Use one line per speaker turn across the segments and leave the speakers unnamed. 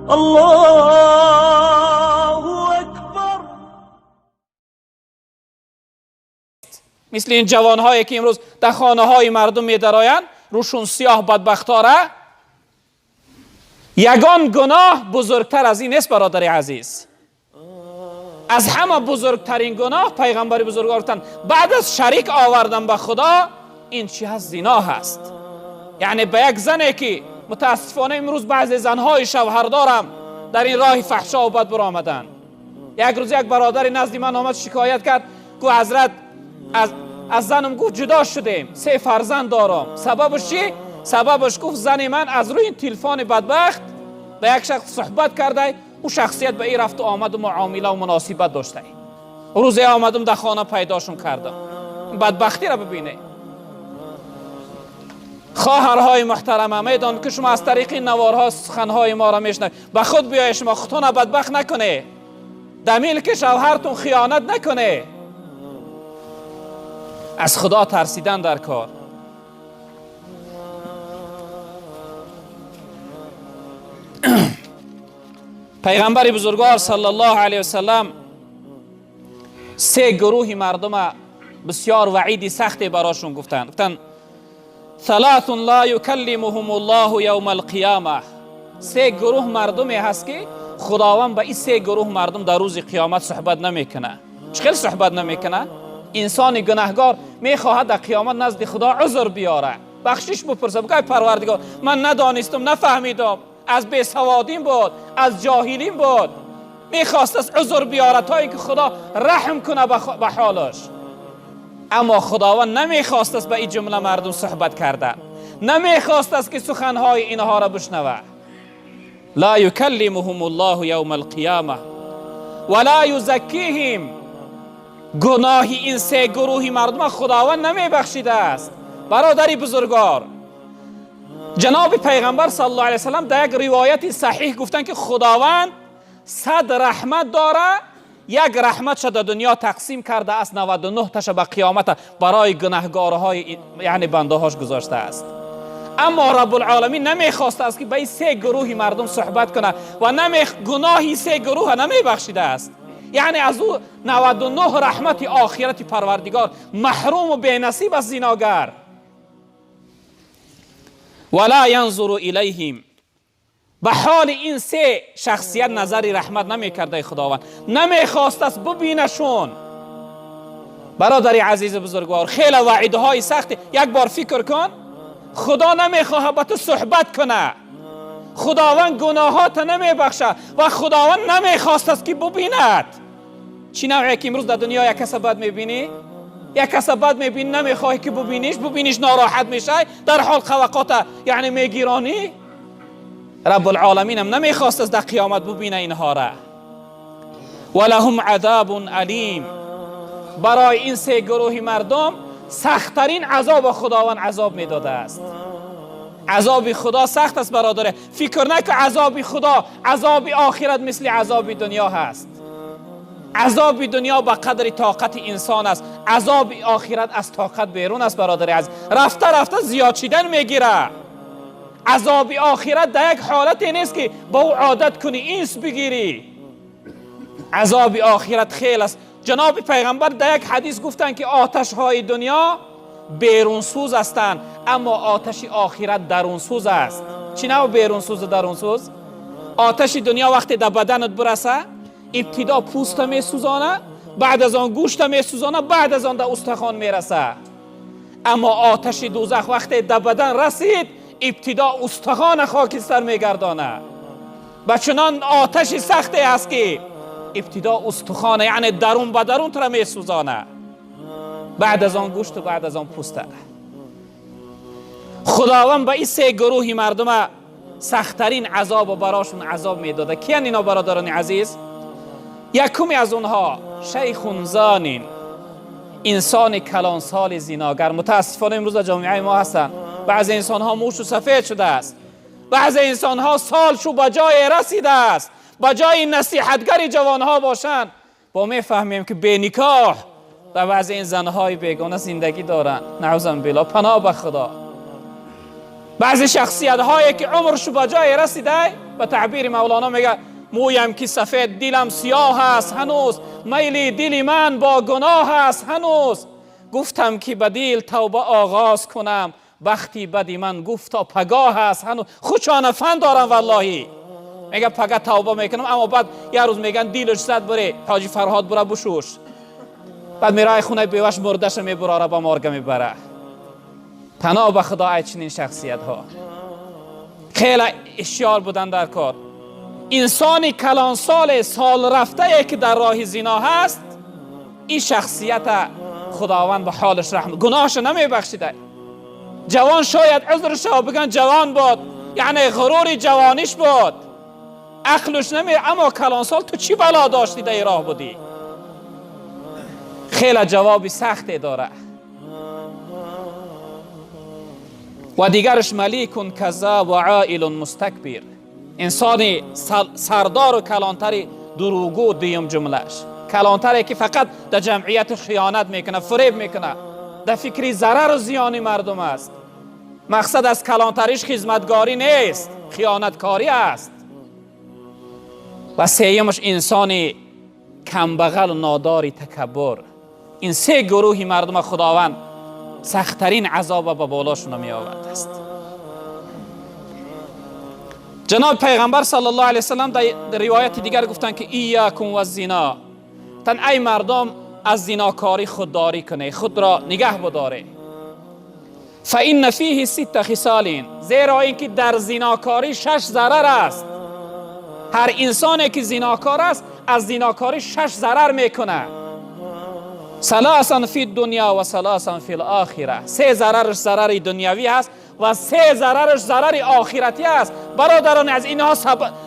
الله اکبر.
مثل این جوانهایی که امروز در خانه های مردم می درآیند، روشون سیاه بدبختا را. یگان گناه بزرگتر از این است برادر عزیز. از همه بزرگترین گناه پیغمبر بزرگوار گفتند بعد از شریک آوردن به خدا این چی هست؟ زنا هست. یعنی به یک زنی که متاسفانه امروز بعضی زنهای شوهردارم در این راه فحشا و بد برآمدند. یک روز یک برادر نزد من آمد شکایت کرد که حضرت از زنم گفت جدا شدیم، 3 فرزند دارم. سببش چی؟ سببش گفت زن من از روی این تلفن بدبخت به یک شخص صحبت کرده، او شخصیت به این رفت و آمد و معامله و مناسبت داشته. روزی آمدم در خانه پیداشون کردم. بدبختی را ببینه. خواهرهای محترم، میدان که شما از طریق نوارها سخنهای ما را میشنوید، به خود بیایید، شما خودتون بدبخت نکنه، در ملک شوهرتون خیانت نکنه. از خدا ترسیدن در کار. پیغمبر بزرگوار صلی الله علیه وسلم 3 گروه مردم بسیار وعیدی سختی براشون گفتن 3 لا یکلمهم الله یوم القیامه. 3 گروه مردمی هست که خداوند به این 3 گروه مردم در روز قیامت صحبت نمیکنه. چخیل صحبت نمیکنه؟ انسان گناهگار میخواهد در قیامت نزد خدا عذر بیاره، بخشش بپرسه، بگه پروردگار من ندانستم، نفهمیدم، از بیسوادیم بود، از جاهلیم بود. میخواست از عذر بیاره تا اینکه خدا رحم کنه به حالش. اما خداوند نمیخواست است به این جمله مردم صحبت کردن، نمیخواست است که سخنهای اینها را بشنوه. لا یکلمهم الله یوم القیامه ولا یزکیهم. گناهی این 3 گروهی مردم خداوند نمیبخشیده است. برادری بزرگوار، جناب پیغمبر صلی الله علیه وسلم در یک روایت صحیح گفتن که خداوند 100 رحمت داره، یک رحمتش در دنیا تقسیم کرده است، 99 تاش به قیامت برای گناهگارهای یعنی بنده هاش گذاشته است. اما رب العالمین نمیخواسته است که به این 3 گروهی مردم صحبت کنه و گناهی 3 گروه نمیبخشیده است. یعنی از او 99 رحمت آخرت پروردگار محروم و بینصیب از زناگر. ولا ینظر الیهم. به حال این 3 شخصیت نظری رحمت نمیکرده خداوند، نمیخواست است ببینشون. برادر عزیز بزرگوار، خیلی وعیدهای سختی. یک بار فکر کن، خدا نمیخواه با تو صحبت کنه، خداوند گناهات نمیبخشه و خداوند نمیخواست است که ببیند. چی نوعی که امروز در دنیا یک کس بد میبینی، یک کس بد میبینی، نمیخواهی که ببینیش ناراحت میشه، در حال قوقات یعنی میگیرانی. رب العالمین هم نمیخواست از در قیامت ببینه اینها را. ولهم عذاب علیم. برای این 3 گروه مردم سختترین عذاب خداوند عذاب میداده است. عذاب خدا سخت است برادر. فکر نکن عذاب خدا، عذاب آخرت مثل عذاب دنیا هست. عذاب دنیا به قدر طاقت انسان است، عذاب آخرت از طاقت بیرون است برادر عزیز. رفته رفته زیاد شدن میگیره. عذاب آخرت در یک حالتی نیست که با او عادت کنی، اینس بگیری. عذاب آخرت خیلی است. جناب پیغمبر در یک حدیث گفتن که آتش های دنیا بیرون سوز هستند، اما آتش آخرت درون سوز است. چی نوع بیرون سوز و درون سوز؟ آتش دنیا وقتی در بدنت برسه، ابتدا پوست می سوزانه، بعد از آن گوشت می سوزانه، بعد از آن در استخوان می رسه. اما آتش دوزخ وقتی در بدن رسید، ابتدا استخوان خاکستر می گردانه. و چنان آتش سختی است که ابتدا استخوان یعنی درون به درون را می سوزانه، بعد از آن گوشت و بعد از آن پوسته. خداوند به این 3 گروه مردم سختترین عذاب و براشون عذاب میداده. کیان اینا برادران عزیز؟ یکمی از اونها شیخ زانین، انسان کلانسال زناگر. متاسفانه امروز در جامعه ما هستن. بعضی انسان ها موش و سفید شده است، بعضی انسان ها سالشو به جای رسیده است، به جای نصیحتگر جوان ها باشن با میفهمیم که بی نکاح و بعضی این زنهای بیگانه زندگی دارن. نعوذ بالله، پناه به خدا. بعضی شخصیت هایی که عمرش به جای رسیده، به تعبیر مولانا میگه مویم که سفید دلم سیاه است هنوز، میل دل من با گناه است هنوز. گفتم که به دل توبه آغاز کنم، بختی بدی من گفتا پگاه است هنوز. خودشان فن دارم والله، میگه پگاه توبه میکنم، اما بعد یه روز میگن دیلش زد بره حاجی فرهاد بره بشوش، بعد میرای خونه بیوش مردش میبراره با مرگ میبره. پناه به خدا ای چنین شخصیت ها خیلی اشیار بودن در کار. انسانی کلان سال رفته که در راه زنا هست، این شخصیت خداوند به حالش رحم، گناهش نمیبخشیده. جوان شاید عذرش ها بگن جوان بود، یعنی غرور جوانیش بود، عقلش نمی، اما کلان سال تو چی بلا داشتی در راه بودی؟ خیلی جوابی سختی داره. و دیگرش ملیکون کذاب و عائل مستکبر، انسانی سردار و کلانتری دروغگو. دویم جملهش کلانتری که فقط در جمعیت خیانت میکنه، فریب میکنه، در فکری ضرر و زیانی مردم است. مقصد از کلانتریش خدمتگاری نیست، خیانتکاری است. و سیمش انسانی کمبغل و ناداری تکبر. این سه گروهی مردم خداوند سختترین عذاب به بالاشون می آورد است. جناب پیغمبر صلی الله علیه وسلم در روایت دیگر گفتن که ایاکم و الزنا، تن ای مردم از زناکاری خودداری کنه، خود را نگه بداره. فإن فیه 6 خصال، زیرا اینکه در زناکاری 6 ضرر است. هر انسانی که زناکار است از زناکاری 6 ضرر میکنه. ثلاثا فی الدنیا و ثلاثا فی الاخره، 3 ضررش ضرر دنیوی است و 3 ضررش ضرر آخرتی است. برادران از اینها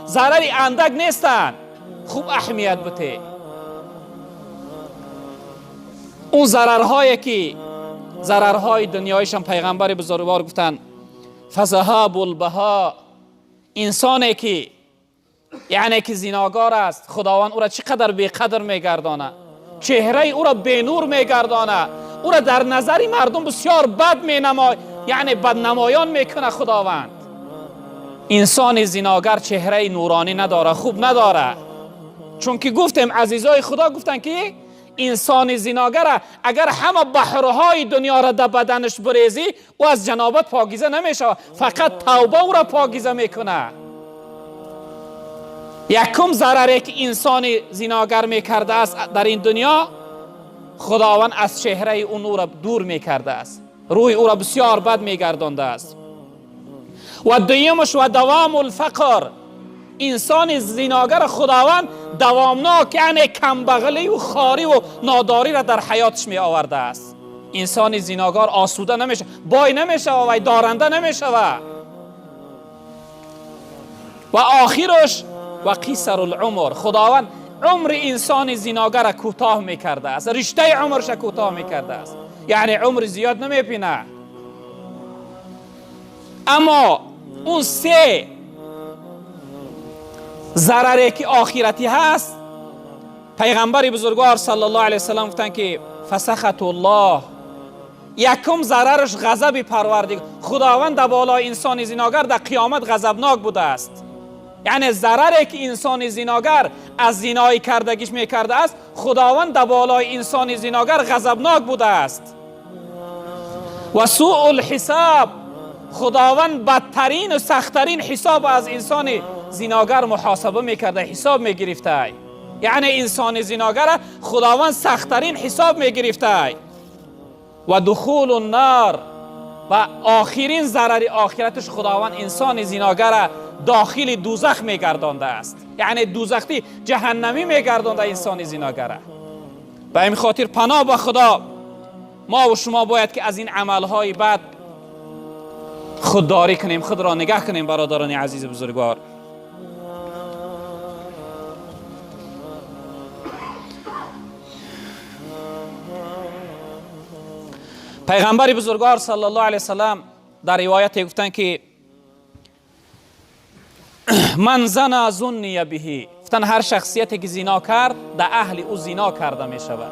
ضرر اندک نیستند، خوب اهمیت بده. اون ضررهایی که ضررهای دنیایش هم پیغمبر بزرگوار گفتن فذهاب البها، انسانی که یعنی که زناگار است، خداوند او را چقدر بیقدر میگردانه، چهره او را بینور میگردانه، او را در نظر مردم بسیار بد مینماید، یعنی بدنمایان میکنه خداوند. انسان زناگر چهره نورانی نداره، خوب نداره. چون که گفتیم عزیزای خدا گفتن که انسان زناگر اگر همه بحرهای دنیا را در بدنش بریزی او از جنابت پاکیزه نمیشه، فقط توبه او را پاکیزه میکنه. یکم ضرری که انسان زناگر میکرده است در این دنیا، خداوند از چهره او نور دور میکرده است، روی او را بسیار بد میگردانده است. و دویمش و دوام الفقر، انسان زناگر خداوند دوامناک یعنی کمبغلی و خاری و ناداری را در حیاتش می آورده است. انسان زناگر آسوده نمیشه، بای نمیشه و دارنده نمیشه. و آخرش و قصر العمر، خداوند عمر انسان زناگر کوتاه میکرده است، رشته عمرش کوتاه میکرده است، یعنی عمر زیاد نمیپینه. اما اون 3 ضرری که آخرتی هست، پیغمبر بزرگوار صلی الله علیه وسلم گفتن که فسخط الله، یکم ضررش غضب پروردگار، خداوند در بالای انسان زناگر در قیامت غضبناک بوده است. یعنی ضرری که انسان زناگر از زنای کردگیش میکرده است، خداوند در بالای انسان زناگر غضبناک بوده است. و سوء الحساب، خداوند بدترین و سختترین حساب از انسان زناگر محاسبه میکرده، حساب میگرفته. یعنی انسان زناگر خداوند سختترین حساب میگرفته. و دخول النار، و آخرین ضرر آخرتش خداوند انسان زناگر داخل دوزخ میگردانده است، یعنی دوزخی جهنمی میگردانده انسان زناگر. به این خاطر پناه به خدا ما و شما باید که از این عملهای بد خودداری کنیم، خود را نگه کنیم. برادران عزیز بزرگوار، پیغمبر بزرگوار صلی الله علیه وسلم در روایت گفتن که من زنا ظنی به، گفتن هر شخصیتی که زنا کرد در اهل او زنا کرده می شود.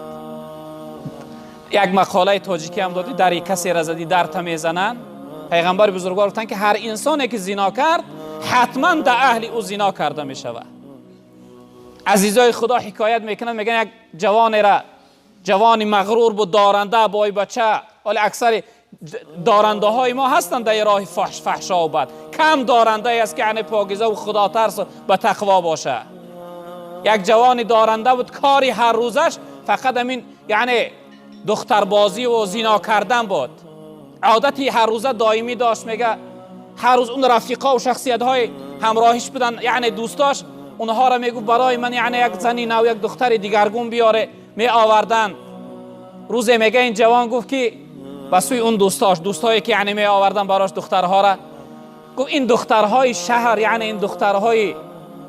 یک مقاله تاجیکی هم دادی، در کسی را زدی در تا میزنن، پیغمبر بزرگوار گفتن که هر انسانی که زنا کرد حتما در اهل او زنا کرده می شود. عزیزای خدا حکایت میکنن، میگن یک جوانی مغرور بود، دارنده بای بچه، ولی اکثر دارنده های ما هستند در راه فحشا و بد. کم دارنده است که یعنی پاکیزه و خدا ترس و به تقوا باشه. یک جوانی دارنده بود، کاری هر روزش فقط همین یعنی دختربازی و زنا کردن بود. عادتی هر روزه دائمی داشت. میگه هر روز اون رفیقا و شخصیت های همراهش بودن، یعنی دوستاش، اونها را میگو برای من یعنی یک زنی نو یک دختر دیگرگون بیاره، می آوردن. روزی میگه این جوان گفت که بسوی اون دوستایی که یعنی می آوردن براش دخترها را، گفت این دخترهای شهر، یعنی این دخترهای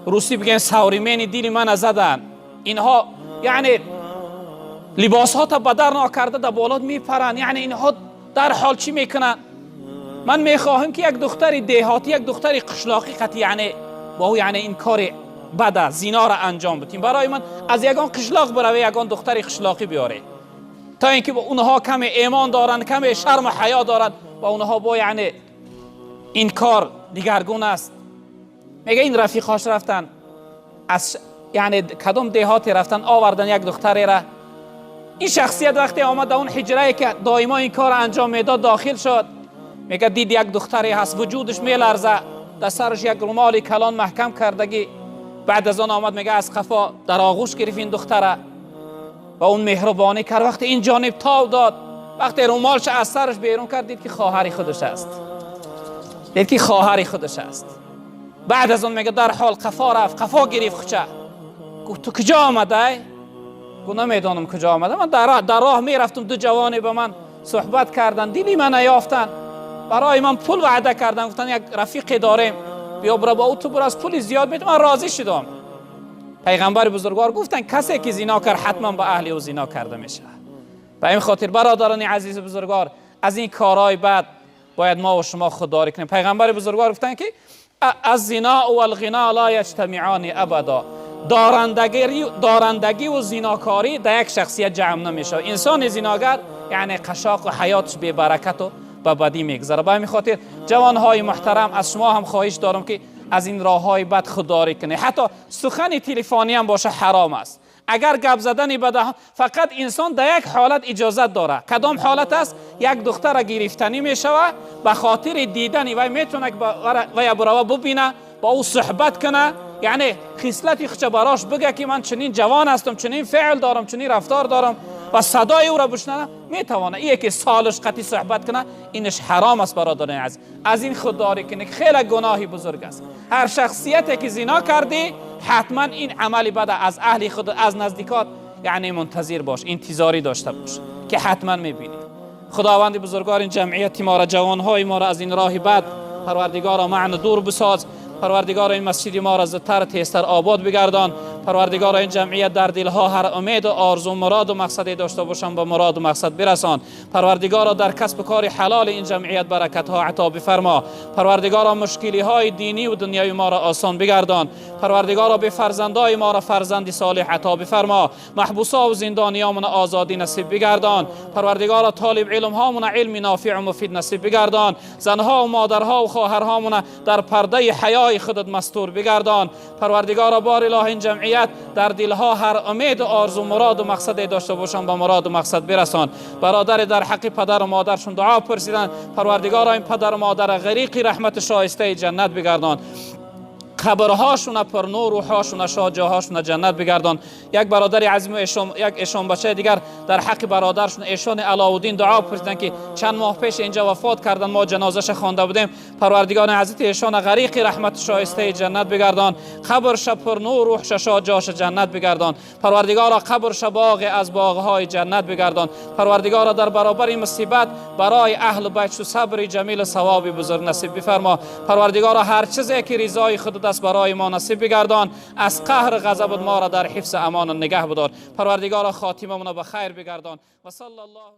روسی بگن سوریمین دیل من زدن، اینها یعنی لباس ها تا بدر ناکرده در بالات میپرن، یعنی اینها در حال چی میکنن؟ من میخواهم که یک دختر دیهاتی، یک دختر قشلاقی قطعی یعنی با او یعنی این کار بده زنا را انجام بدیم، برای من از یگان قشلاق بروه یگان دختر قشلاقی بیاره، تا اینکه با اونها کم ایمان دارن، کم شرم و حیا دارن، با اونها با یعنی این کار دیگرگون است. میگه این رفیقاش رفتن از یعنی کدام دیهاتی رفتن آوردن یک دختری را. این شخصیت وقتی آمد اون حجره که دائما این کار انجام میداد داخل شد، میگه دید یک دختری هست، وجودش میلرزه، در سرش یک رومال کلان محکم کردگی. بعد از آن آمد میگه از قفا در آغوش گرفت این دختره و اون مهربانی کرد. وقتی این جانب تاو داد، وقتی رومالش از سرش بیرون کرد، دید که خواهر خودش است، دید که خواهر خودش است. بعد از اون میگه در حال قفا رفت، قفا گرفت خوچه. گفت تو کجا آمده؟ گفت نمیدانم کجا آمده، من در راه میرفتم، دو جوانی به من صحبت کردن، دیلی من نیافتن، برای من پول وعده کردن، گفتن یک رفیق داریم بیا برو با او تو برو از پول زیاد میدم. من راضی شدم. پیغمبر بزرگوار گفتن کسی که زنا کرد حتما با اهل او زنا کرده میشه. به این خاطر برادران عزیز بزرگوار، از این کارهای بد باید ما و شما خودداری کنیم. پیغمبر بزرگوار گفتن که از زنا و الغنا لا یجتمعان ابدا، دارندگی و زناکاری در یک شخصیت جمع نمیشه. انسان زناگر یعنی قشاق و حیاتش بی برکت و به بدی میگذره. به همین خاطر جوانهای محترم، از شما هم خواهش دارم که از این راههای بد خودداری کنید. حتی سخن تلفنی هم باشه حرام است. اگر گپ زدن بده، فقط انسان در یک حالت اجازت داره. کدام حالت است؟ یک دختر گرفتنی میشوه، به خاطر دیدن وی میتونه وی برای ببینه، با او صحبت کنه، یعنی خصلتی خچه براش بگه که من چنین جوان هستم، چنین فعل دارم، چنین رفتار دارم و صدای او را بشنوه، میتوانه. این که سالش قطعی صحبت کنه، اینش حرام است برادران عزیز. از این خودداری کنه که خیلی گناهی بزرگ است. هر شخصیتی که زنا کردی حتما این عملی بده از اهل خود، از نزدیکات یعنی منتظر باش، انتظاری داشته باش که حتما میبینی. خداوند بزرگوار این جمعیت ما را، جوانهای ما را از این راه بد پروردگارا معنی دور بساز. پروردگار این مسجد ما را زدتر تیزتر آباد بگردان. پروردگار این جمعیت در دلها هر امید و آرزو مراد و مقصدی داشته باشند به مراد و مقصد برسان. پروردگار در کسب کار حلال این جمعیت برکت ها عطا بفرما. پروردگار مشکلی های دینی و دنیوی ما را آسان بگردان. پروردگار به فرزندای ما را فرزند صالح عطا بفرما. محبوسا و زندانیامون آزادی نصیب بگردان. پروردگار طالب علم هامون علم نافع و مفید نصیب بگردان. زنها و مادرها و خواهرهامون در پرده حیا خودت مستور بگردان. پروردگار بار اله این جمعیت در دلها هر امید و آرزو مراد و مقصد داشته باشند به مراد و مقصد برسان. برادر در حق پدر و مادرشون دعا پرسیدن، پروردگار این پدر و مادر غریق رحمت شایسته جنت بگردان. قبرهاشون پر نور، روحاشون شاد، جاهاشون جنت بگردان. یک برادر عزیز یک ایشان بچه دیگر در حق برادرشون ایشان علاءالدین دعا پرسیدن که چند ماه پیش اینجا وفات کردن، ما جنازش خوانده بودیم. پروردگار عزیز ایشان غریق رحمت شایسته جنت بگردان. قبرش پر نور، روحش شاد، جاش جنت بگردان. پروردگار قبرش باغ از باغهای جنت بگردان. پروردگار در برابر این مصیبت برای اهل بیت صبر جمیل ثواب بزرگ نصیب بفرما. پروردگار هر چیزی که رضای خودت برای ما نصیب بگردان. از قهر غضب ما را در حفظ امان نگه بدار. پروردگار خاتمه ما به خیر بگردان. و صلی الله